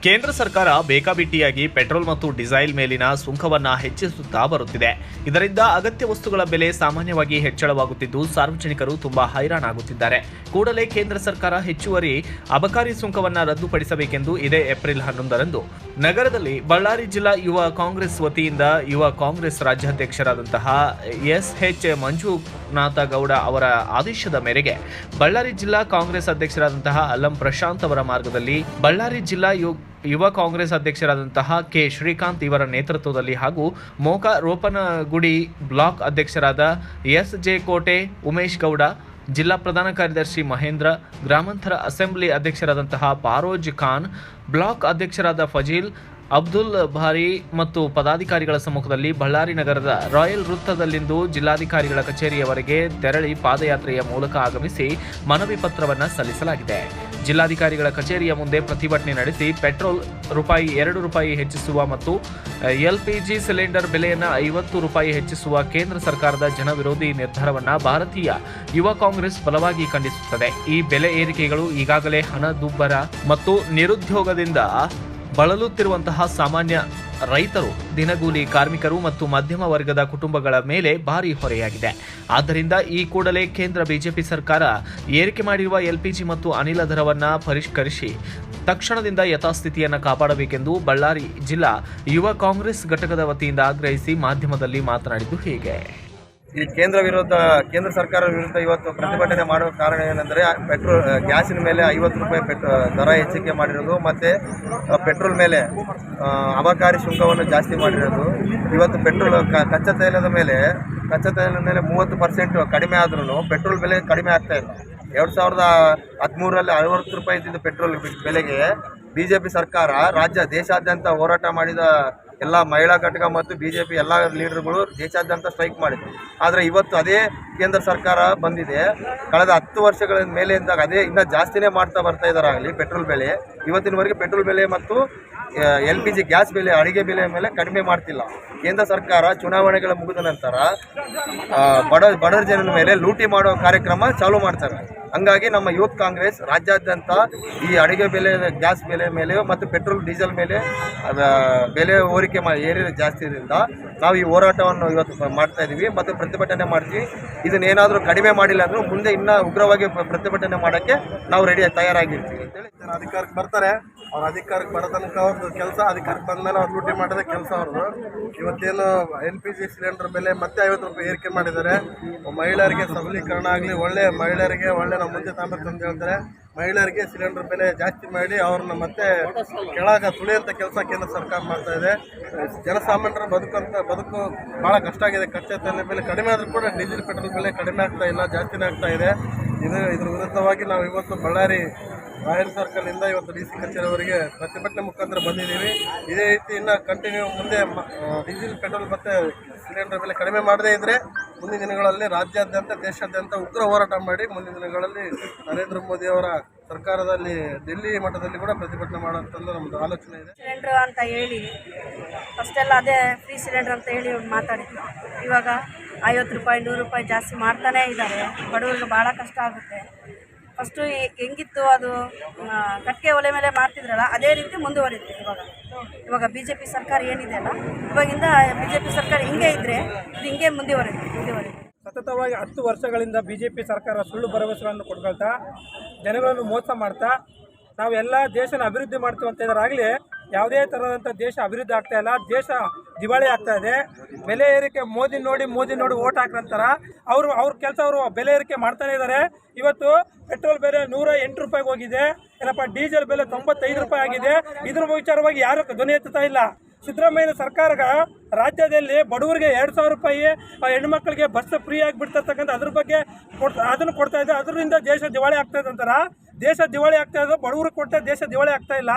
ಕೇಂದ್ರ ಸರ್ಕಾರ ಬೇಕಾಬಿಟ್ಟಿಯಾಗಿ ಪೆಟ್ರೋಲ್ ಮತ್ತು ಡೀಸೆಲ್ ಮೇಲಿನ ಸುಂಕವನ್ನು ಹೆಚ್ಚಿಸುತ್ತಾ ಬರುತ್ತಿದೆ. ಇದರಿಂದ ಅಗತ್ಯ ವಸ್ತುಗಳ ಬೆಲೆ ಸಾಮಾನ್ಯವಾಗಿ ಹೆಚ್ಚಳವಾಗುತ್ತಿದ್ದು ಸಾರ್ವಜನಿಕರು ತುಂಬಾ ಹೈರಾಣಾಗುತ್ತಿದ್ದಾರೆ. ಕೂಡಲೇ ಕೇಂದ್ರ ಸರ್ಕಾರ ಹೆಚ್ಚುವರಿ ಅಬಕಾರಿ ಸುಂಕವನ್ನು ರದ್ದುಪಡಿಸಬೇಕೆಂದು ಇದೇ ಏಪ್ರಿಲ್ 11ರಂದು ನಗರದಲ್ಲಿ ಬಳ್ಳಾರಿ ಜಿಲ್ಲಾ ಯುವ ಕಾಂಗ್ರೆಸ್ ವತಿಯಿಂದ ಯುವ ಕಾಂಗ್ರೆಸ್ ರಾಜ್ಯಾಧ್ಯಕ್ಷರಾದಂತಹ ಎಸ್.ಎಚ್. ಮಂಜುನಾಥ ಗೌಡ ಅವರ ಆದೇಶದ ಮೇರೆಗೆ ಬಳ್ಳಾರಿ ಜಿಲ್ಲಾ ಕಾಂಗ್ರೆಸ್ ಅಧ್ಯಕ್ಷರಾದಂತಹ ಅಲ್ಲಂ ಪ್ರಶಾಂತ್ ಅವರ ಮಾರ್ಗದಲ್ಲಿ ಬಳ್ಳಾರಿ ಜಿಲ್ಲಾ ಯುವ ಕಾಂಗ್ರೆಸ್ ಅಧ್ಯಕ್ಷರಾದಂತಹ ಕೆ. ಶ್ರೀಕಾಂತ್ ಇವರ ನೇತೃತ್ವದಲ್ಲಿ ಹಾಗೂ ಮೋಕ ರೋಪನಗುಡಿ ಬ್ಲಾಕ್ ಅಧ್ಯಕ್ಷರಾದ ಎಸ್.ಜೆ. ಕೋಟೆ ಉಮೇಶ್ ಗೌಡ, ಜಿಲ್ಲಾ ಪ್ರಧಾನ ಕಾರ್ಯದರ್ಶಿ ಮಹೇಂದ್ರ, ಗ್ರಾಮಾಂತರ ಅಸೆಂಬ್ಲಿ ಅಧ್ಯಕ್ಷರಾದಂತಹ ಫಾರೋಜ್ ಖಾನ್, ಬ್ಲಾಕ್ ಅಧ್ಯಕ್ಷರಾದ ಫಜೀಲ್, ಅಬ್ದುಲ್ ಬಾರಿ ಮತ್ತು ಪದಾಧಿಕಾರಿಗಳ ಸಮ್ಮುಖದಲ್ಲಿ ಬಳ್ಳಾರಿ ನಗರದ ರಾಯಲ್ ವೃತ್ತದಲ್ಲಿಂದು ಜಿಲ್ಲಾಧಿಕಾರಿಗಳ ಕಚೇರಿಯವರೆಗೆ ತೆರಳಿ ಪಾದಯಾತ್ರೆಯ ಮೂಲಕ ಆಗಮಿಸಿ ಮನವಿ ಪತ್ರವನ್ನು ಸಲ್ಲಿಸಲಾಗಿದೆ. ಜಿಲ್ಲಾಧಿಕಾರಿಗಳ ಕಚೇರಿಯ ಮುಂದೆ ಪ್ರತಿಭಟನೆ ನಡೆಸಿ ಪೆಟ್ರೋಲ್ ₹2 ಹೆಚ್ಚಿಸುವ ಮತ್ತು ಎಲ್ಪಿಜಿ ಸಿಲಿಂಡರ್ ಬೆಲೆಯನ್ನು ₹50 ಹೆಚ್ಚಿಸುವ ಕೇಂದ್ರ ಸರ್ಕಾರದ ಜನವಿರೋಧಿ ನಿರ್ಧಾರವನ್ನು ಭಾರತೀಯ ಯುವ ಕಾಂಗ್ರೆಸ್ ಬಲವಾಗಿ ಖಂಡಿಸುತ್ತದೆ. ಈ ಬೆಲೆ ಏರಿಕೆಗಳು ಈಗಾಗಲೇ ಹಣದುಬ್ಬರ ಮತ್ತು ನಿರುದ್ಯೋಗದಿಂದ ಬಳಲುತ್ತಿರುವಂತಹ ಸಾಮಾನ್ಯ ರೈತರು, ದಿನಗೂಲಿ ಕಾರ್ಮಿಕರು ಮತ್ತು ಮಧ್ಯಮ ವರ್ಗದ ಕುಟುಂಬಗಳ ಮೇಲೆ ಭಾರಿ ಹೊರೆಯಾಗಿದೆ. ಆದ್ದರಿಂದ ಈ ಕೂಡಲೇ ಕೇಂದ್ರ ಬಿಜೆಪಿ ಸರ್ಕಾರ ಏರಿಕೆ ಮಾಡಿರುವ ಎಲ್ಪಿಜಿ ಮತ್ತು ಅನಿಲ ದರವನ್ನು ಪರಿಷ್ಕರಿಸಿ ತಕ್ಷಣದಿಂದ ಯಥಾಸ್ಥಿತಿಯನ್ನು ಕಾಪಾಡಬೇಕೆಂದು ಬಳ್ಳಾರಿ ಜಿಲ್ಲಾ ಯುವ ಕಾಂಗ್ರೆಸ್ ಘಟಕದ ವತಿಯಿಂದ ಆಗ್ರಹಿಸಿ ಮಾಧ್ಯಮದಲ್ಲಿ ಮಾತನಾಡಿದ್ದು ಹೀಗೆ. ಈ ಕೇಂದ್ರ ಸರ್ಕಾರ ವಿರುದ್ಧ ಇವತ್ತು ಪ್ರತಿಭಟನೆ ಮಾಡುವ ಕಾರಣ ಏನೆಂದರೆ ಗ್ಯಾಸಿನ ಮೇಲೆ ₹50 ದರ ಹೆಚ್ಚಿಕೆ ಮಾಡಿರೋದು ಮತ್ತು ಪೆಟ್ರೋಲ್ ಮೇಲೆ ಅಬಕಾರಿ ಶುಲ್ಕವನ್ನು ಜಾಸ್ತಿ ಮಾಡಿರೋದು. ಇವತ್ತು ಪೆಟ್ರೋಲ್ ಕಚ್ಚಾ ತೈಲದ ಮೇಲೆ 30% ಕಡಿಮೆ ಆದ್ರೂ ಪೆಟ್ರೋಲ್ ಬೆಲೆ ಕಡಿಮೆ ಆಗ್ತಾ ಇಲ್ಲ. 2013ರಲ್ಲಿ ₹60 ಇದ್ದಿದ್ದ ಪೆಟ್ರೋಲ್ ಬೆಲೆಗೆ ಬಿಜೆಪಿ ಸರ್ಕಾರ ದೇಶಾದ್ಯಂತ ಹೋರಾಟ ಮಾಡಿದ ಎಲ್ಲ ಮಹಿಳಾ ಘಟಕ ಮತ್ತು ಬಿಜೆಪಿ ಎಲ್ಲ ಲೀಡರ್ಗಳು ದೇಶಾದ್ಯಂತ ಸ್ಟ್ರೈಕ್ ಮಾಡಿದ್ರು. ಆದರೆ ಇವತ್ತು ಅದೇ ಕೇಂದ್ರ ಸರ್ಕಾರ ಬಂದಿದೆ. ಕಳೆದ 10 ವರ್ಷಗಳ ಮೇಲೆ ಇದ್ದಾಗ ಅದೇ ಇನ್ನೂ ಜಾಸ್ತಿನೇ ಮಾಡ್ತಾ ಬರ್ತಾ ಇದ್ದಾರಾಗಲಿ ಪೆಟ್ರೋಲ್ ಬೆಲೆ. ಇವತ್ತಿನವರೆಗೆ ಪೆಟ್ರೋಲ್ ಬೆಲೆ ಮತ್ತು LPG ಗ್ಯಾಸ್ ಬೆಲೆ, ಅಡುಗೆ ಬೆಲೆ ಮೇಲೆ ಕಡಿಮೆ ಮಾಡ್ತಿಲ್ಲ. ಕೇಂದ್ರ ಸರ್ಕಾರ ಚುನಾವಣೆಗಳ ಮುಗಿದ ನಂತರ ಬಡ ಜನರ ಮೇಲೆ ಲೂಟಿ ಮಾಡೋ ಕಾರ್ಯಕ್ರಮ ಚಾಲೂ ಮಾಡ್ತಾರೆ. ಹಂಗಾಗಿ ನಮ್ಮ ಯೂತ್ ಕಾಂಗ್ರೆಸ್ ರಾಜ್ಯಾದ್ಯಂತ ಈ ಅಡುಗೆ ಬೆಲೆ, ಗ್ಯಾಸ್ ಬೆಲೆ ಮೇಲೆ ಮತ್ತು ಪೆಟ್ರೋಲ್ ಡೀಸೆಲ್ ಮೇಲೆ ಬೆಲೆ ಏರಿಕೆ ಜಾಸ್ತಿ ಇರೋದ್ರಿಂದ ನಾವು ಈ ಹೋರಾಟವನ್ನು ಇವತ್ತು ಮಾಡ್ತಾ ಇದ್ದೀವಿ ಮತ್ತು ಪ್ರತಿಭಟನೆ ಮಾಡ್ತೀವಿ. ಇದನ್ನೇನಾದರೂ ಕಡಿಮೆ ಮಾಡಿಲ್ಲ ಅಂದರೂ ಮುಂದೆ ಇನ್ನೂ ಉಗ್ರವಾಗಿ ಪ್ರತಿಭಟನೆ ಮಾಡೋಕ್ಕೆ ನಾವು ತಯಾರಾಗಿರ್ತೀವಿ ಅಂತೇಳಿ. ಅಧಿಕಾರಕ್ಕೆ ಬರ್ತಾರೆ, ಅವ್ರು ಅಧಿಕಾರಕ್ಕೆ ಬರೋ ತನಕ ಅವ್ರದ್ದು ಕೆಲಸ, ಅಧಿಕಾರಕ್ಕೆ ಬಂದಮೇಲೆ ಅವ್ರು ಲೂಟಿ ಮಾಡೋದೇ ಕೆಲಸ ಅವ್ರದ್ದು. ಇವತ್ತೇನು LPG ಸಿಲಿಂಡರ್ ಬೆಲೆ ಮತ್ತೆ ₹50 ಏರಿಕೆ ಮಾಡಿದ್ದಾರೆ. ಮಹಿಳೆಯರಿಗೆ ಸಬಲೀಕರಣ ಆಗಲಿ, ಮಹಿಳೆಯರಿಗೆ ಒಳ್ಳೆ ನಾವು ಮುಂದೆ ತಾಂಬರ್ತ ಅಂತ ಹೇಳ್ತಾರೆ. ಮಹಿಳೆಯರಿಗೆ ಸಿಲಿಂಡರ್ ಬೆಲೆ ಜಾಸ್ತಿ ಮಾಡಿ ಅವ್ರನ್ನ ಮತ್ತೆ ಕೆಳಗೆ ತುಳಿಯುವಂಥ ಕೆಲಸ ಕೇಂದ್ರ ಸರ್ಕಾರ ಮಾಡ್ತಾ ಇದೆ. ಜನಸಾಮಾನ್ಯರ ಬದುಕು ಭಾಳ ಕಷ್ಟ ಆಗಿದೆ. ಕಚ್ಚಾ ತೈಲ ಬೆಲೆ ಕಡಿಮೆ ಆದರೂ ಕೂಡ ಡೀಸೆಲ್ ಪೆಟ್ರೋಲ್ ಬೆಲೆ ಕಡಿಮೆ ಆಗ್ತಾ ಇಲ್ಲ, ಜಾಸ್ತಿನೇ ಆಗ್ತಾ ಇದೆ. ಇದ್ರ ವಿರುದ್ಧವಾಗಿ ನಾವು ಇವತ್ತು ಬಳ್ಳಾರಿ ರಾಯಲ್ ಸರ್ಕಲಿಂದ ಇವತ್ತು DC ಕಚೇರಿಯವರೆಗೆ ಪ್ರತಿಭಟನೆ ಮುಖಾಂತರ ಬಂದಿದ್ದೀವಿ. ಇದೇ ರೀತಿ ಇನ್ನು ಕಂಟಿನ್ಯೂ ಮುಂದೆ ಡೀಸೆಲ್ ಪೆಟ್ರೋಲ್ ಮತ್ತು ಸಿಲಿಂಡರ್ ಬೆಲೆ ಕಡಿಮೆ ಮಾಡದೇ ಇದ್ದರೆ ಮುಂದಿನ ದಿನಗಳಲ್ಲಿ ರಾಜ್ಯಾದ್ಯಂತ ದೇಶಾದ್ಯಂತ ಉಗ್ರ ಹೋರಾಟ ಮಾಡಿ ಮುಂದಿನ ದಿನಗಳಲ್ಲಿ ನರೇಂದ್ರ ಮೋದಿ ಅವರ ಸರ್ಕಾರದಲ್ಲಿ ಡೆಲ್ಲಿ ಮಟ್ಟದಲ್ಲಿ ಕೂಡ ಪ್ರತಿಭಟನೆ ಮಾಡೋಂಥದ್ದು ನಮ್ಮದು ಆಲೋಚನೆ ಇದೆ. ಸಿಲಿಂಡ್ರ್ ಅಂತ ಹೇಳಿ ಫಸ್ಟೆಲ್ಲ ಅದೇ ಫ್ರೀ ಸಿಲಿಂಡ್ರ್ ಅಂತ ಹೇಳಿ ಮಾತಾಡಿದ್ರು. ಇವಾಗ ₹50 ₹100 ಜಾಸ್ತಿ ಮಾಡ್ತಾನೇ ಇದ್ದಾರೆ. ಬಡವರಿಗೆ ಭಾಳ ಕಷ್ಟ ಆಗುತ್ತೆ. ಫಸ್ಟು ಹೆಂಗಿತ್ತು ಅದು ಕಟ್ಟಿಗೆ ಒಲೆ ಮೇಲೆ ಮಾಡ್ತಿದ್ರಲ್ಲ, ಅದೇ ರೀತಿ ಮುಂದುವರಿಯುತ್ತೆ. ಇವಾಗ BJP ಸರ್ಕಾರ ಏನಿದೆ ಅಲ್ಲ, ಇವಾಗಿಂದ BJP ಸರ್ಕಾರ ಹಿಂಗೆ ಇದ್ದರೆ ಇದು ಹಿಂಗೆ ಮುಂದುವರಿಯುತ್ತೆ. ಸತತವಾಗಿ 10 ವರ್ಷಗಳಿಂದ BJP ಸರ್ಕಾರ ಸುಳ್ಳು ಭರವಸೆಗಳನ್ನು ಕೊಡ್ಕೊಳ್ತಾ ಜನಗಳನ್ನು ಮೋಸ ಮಾಡ್ತಾ ನಾವೆಲ್ಲ ದೇಶನ ಅಭಿವೃದ್ಧಿ ಮಾಡ್ತೀವಿ ಅಂತ ಇದ್ದಾರಾಗಲಿ ಯಾವುದೇ ಥರದಂಥ ದೇಶ ಅಭಿವೃದ್ಧಿ ಆಗ್ತಾ ಇಲ್ಲ. ದೇಶ ದಿವಾಳಿ ಆಗ್ತಾ ಇದೆ. ಬೆಲೆ ಏರಿಕೆ ಮೋದಿ ನೋಡಿ ಓಟ್ ಹಾಕ್ರಂತಾರ. ಅವ್ರ ಕೆಲಸ ಅವರು ಬೆಲೆ ಏರಿಕೆ ಮಾಡ್ತಾನೆ ಇದ್ದಾರೆ. ಇವತ್ತು ಪೆಟ್ರೋಲ್ ಬೆಲೆ ₹108 ಹೋಗಿದೆ. ಏನಪ್ಪ ಡೀಸೆಲ್ ಬೆಲೆ ₹95 ಆಗಿದೆ. ಇದ್ರ ವಿಚಾರವಾಗಿ ಯಾರು ಧ್ವನಿ ಎತ್ತುತ್ತಾ ಇಲ್ಲ. ಸಿದ್ದರಾಮಯ್ಯ ಸರ್ಕಾರ ರಾಜ್ಯದಲ್ಲಿ ಬಡವರಿಗೆ ₹2,000 ಹೆಣ್ಮಕ್ಳಿಗೆ ಬಸ್ ಫ್ರೀ ಆಗಿಬಿಡ್ತಕ್ಕಂಥ ಅದ್ರ ಬಗ್ಗೆ ಅದನ್ನು ಕೊಡ್ತಾ ಇದೆ. ಅದರಿಂದ ದೇಶ ದಿವಾಳಿ ಆಗ್ತಾ ಇದೆ ಅಂತಾರ. ದೇಶ ದಿವಾಳಿ ಆಗ್ತಾ ಇದೆ, ಬಡವರಿಗೆ ಕೊಟ್ಟರೆ ದೇಶ ದಿವಾಳಿ ಆಗ್ತಾ ಇಲ್ಲ.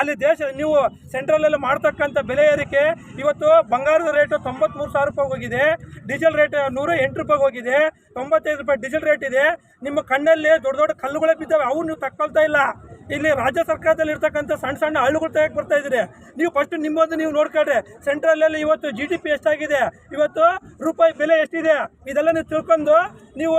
ಅಲ್ಲಿ ನೀವು ಸೆಂಟ್ರಲಲ್ಲಿ ಮಾಡ್ತಕ್ಕಂಥ ಬೆಲೆ ಏರಿಕೆ ಇವತ್ತು ಬಂಗಾರದ ರೇಟು ₹93,000 ಹೋಗಿದೆ. ಡೀಸೆಲ್ ರೇಟ್ ₹108 ಹೋಗಿದೆ. ₹95 ಡೀಸೆಲ್ ರೇಟ್ ಇದೆ. ನಿಮ್ಮ ಕಣ್ಣಲ್ಲಿ ದೊಡ್ಡ ಕಲ್ಲುಗಳೇ ಬಿದ್ದಾವೆ, ಅವು ನೀವು ತಕ್ಕೊಳ್ತಾ ಇಲ್ಲ. ಇಲ್ಲಿ ರಾಜ್ಯ ಸರ್ಕಾರದಲ್ಲಿ ಇರ್ತಕ್ಕಂಥ ಸಣ್ಣ ಸಣ್ಣ ಹಳ್ಳಿಗಳು ತೆಗೆದು ಬರ್ತಾ ಇದ್ದೀರಿ. ನೀವು ಫಸ್ಟ್ ನಿಮ್ಮದು ನೀವು ನೋಡ್ಕೊಳ್ರಿ. ಸೆಂಟ್ರಲಲ್ಲಿ ಇವತ್ತು GDP ಎಷ್ಟಾಗಿದೆ, ಇವತ್ತು ರೂಪಾಯಿ ಬೆಲೆ ಎಷ್ಟಿದೆ, ಇದೆಲ್ಲ ನೀವು ತಿಳ್ಕೊಂಡು ನೀವು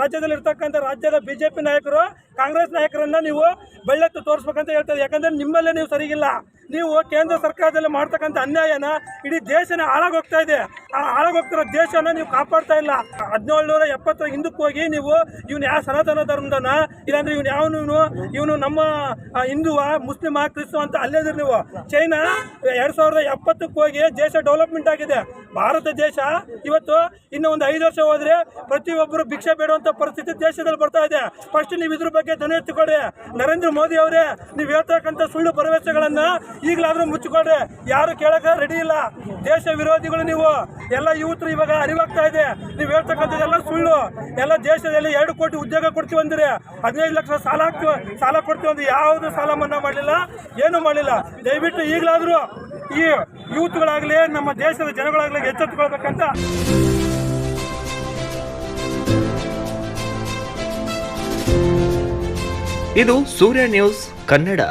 ರಾಜ್ಯದಲ್ಲಿ ಇರ್ತಕ್ಕಂಥ ರಾಜ್ಯದ BJP ನಾಯಕರು ಕಾಂಗ್ರೆಸ್ ನಾಯಕರನ್ನ ನೀವು ಬೆಳ್ಳೆತ್ತು ತೋರಿಸ್ಬೇಕಂತ ಹೇಳ್ತಾರೆ. ಯಾಕಂದ್ರೆ ನಿಮ್ಮಲ್ಲೇ ನೀವು ಸರಿಗಿಲ್ಲ. ನೀವು ಕೇಂದ್ರ ಸರ್ಕಾರದಲ್ಲಿ ಮಾಡ್ತಕ್ಕಂಥ ಅನ್ಯಾಯನ ಇಡೀ ದೇಶನ ಹಾಳಾಗೋಗ್ತಾ ಇದೆ. ಆ ಹಾಳಾಗೋಗ್ತಿರೋ ದೇಶನ ನೀವು ಕಾಪಾಡ್ತಾ ಇಲ್ಲ. 1770 ಹಿಂದಕ್ಕೆ ಹೋಗಿ ನೀವು ಇವನು ಯಾವ ಸನಾತನ ಧರ್ಮದನ, ಇಲ್ಲಾಂದ್ರೆ ಇವನು ನಮ್ಮ ಹಿಂದುವ, ಮುಸ್ಲಿಮ, ಕ್ರಿಸ್ತು ಅಂತ ಅಲ್ಲೇದ್ರಿ ನೀವು. ಚೈನಾ 2070ಕ್ಕೆ ಹೋಗಿ ದೇಶ ಡೆವಲಪ್ಮೆಂಟ್ ಆಗಿದೆ. ಭಾರತ ದೇಶ ಇವತ್ತು ಇನ್ನು ಒಂದು 5 ವರ್ಷ ಹೋದ್ರೆ ಪ್ರತಿಯೊಬ್ಬರು ಭಿಕ್ಷೆ ಬೇಡುವಂತ ಪರಿಸ್ಥಿತಿ ದೇಶದಲ್ಲಿ ಬರ್ತಾ ಇದೆ. ಫಸ್ಟ್ ನೀವು ಇದ್ರ ಬಗ್ಗೆ ಧ್ವನಿ ಎತ್ತಿಕೊಡ್ರಿ. ನರೇಂದ್ರ ಮೋದಿ ಅವರೇ, ನೀವು ಹೇಳ್ತಕ್ಕಂಥ ಸುಳ್ಳು ಭರವಸೆಗಳನ್ನ ಈಗಲಾದ್ರೂ ಮುಚ್ಚಿಕೊಡ್ರಿ. ಯಾರು ಕೇಳಕ ರೆಡಿ ಇಲ್ಲ. ದೇಶ ವಿರೋಧಿಗಳು ನೀವು ಎಲ್ಲ ಯುವಕರು ಇವಾಗ ಅರಿವಾಗ್ತಾ ಇದೆ. ನೀವು ಹೇಳ್ತಕ್ಕಂಥದ್ದೆಲ್ಲ ಸುಳ್ಳು. ಎಲ್ಲ ದೇಶದಲ್ಲಿ 2 ಕೋಟಿ ಉದ್ಯೋಗ ಕೊಡ್ತೀವಿ ಅಂದಿರಿ, 15 ಲಕ್ಷ ಸಾಲ ಕೊಡ್ತೀವಿ ಅಂದ್ರೆ ಯಾವುದು ಸಾಲ ಮನ್ನಾ ಮಾಡಲಿಲ್ಲ, ಏನು ಮಾಡಲಿಲ್ಲ. ದಯವಿಟ್ಟು ಈಗಲಾದ್ರೂ ಈ ಯೂತ್ಗಳಾಗಲಿ ನಮ್ಮ ದೇಶದ ಜನಗಳಾಗಲಿ ಎಚ್ಚೆತ್ತುಕೊಳ್ಬೇಕಂತ. ಇದು ಸೂರ್ಯ ನ್ಯೂಸ್ ಕನ್ನಡ.